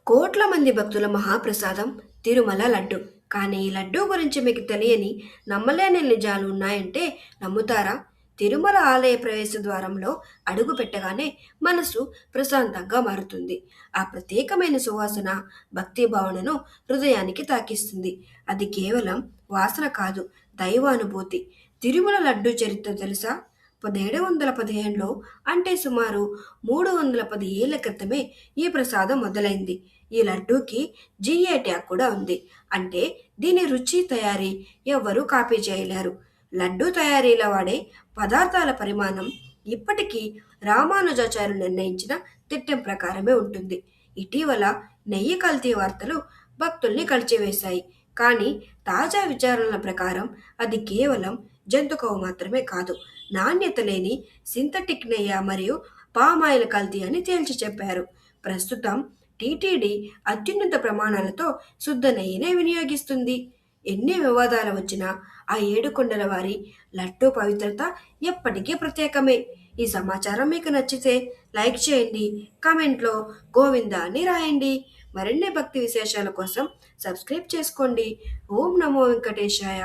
కోట్ల మంది భక్తుల మహాప్రసాదం తిరుమల లడ్డు. కానీ ఈ లడ్డూ గురించి మీకు తెలియని, నమ్మలేని నిజాలు ఉన్నాయంటే నమ్ముతారా? తిరుమల ఆలయ ప్రవేశ ద్వారంలో అడుగు పెట్టగానే మనసు ప్రశాంతంగా మారుతుంది. ఆ ప్రత్యేకమైన సువాసన భక్తి భావనను హృదయానికి తాకిస్తుంది. అది కేవలం వాసన కాదు, దైవానుభూతి. తిరుమల లడ్డు చరిత్ర తెలుసా? 1715లో, అంటే సుమారు 310 ఏళ్ల క్రితమే ఈ ప్రసాదం మొదలైంది. ఈ లడ్డూకి జిఏ ట్యాగ్ కూడా ఉంది. అంటే దీని రుచి, తయారీ ఎవ్వరూ కాపీ చేయలేరు. లడ్డూ తయారీలో వాడే పదార్థాల పరిమాణం ఇప్పటికీ రామానుజాచార్యులు నిర్ణయించిన తిట్టం ప్రకారమే ఉంటుంది. ఇటీవల నెయ్యి కల్తీ వార్తలు భక్తుల్ని కలిచివేశాయి. కానీ తాజా విచారణల ప్రకారం అది కేవలం జంతు కొవ్వు మాత్రమే కాదు, నాణ్యత లేని సింథటిక్ నెయ్యి మరియు పామాయిల్ కల్తీ అని తేల్చి చెప్పారు. ప్రస్తుతం టీటీడీ అత్యున్నత ప్రమాణాలతో శుద్ధ నెయ్యినే వినియోగిస్తుంది. ఎన్ని వివాదాలు వచ్చినా ఆ ఏడుకొండల వారి లడ్డూ పవిత్రత ఎప్పటికీ ప్రత్యేకమే. ఈ సమాచారం మీకు నచ్చితే లైక్ చేయండి, కామెంట్లో గోవింద అని రాయండి. మరిన్ని భక్తి విశేషాల కోసం సబ్స్క్రైబ్ చేసుకోండి. ఓం నమో వెంకటేశాయ.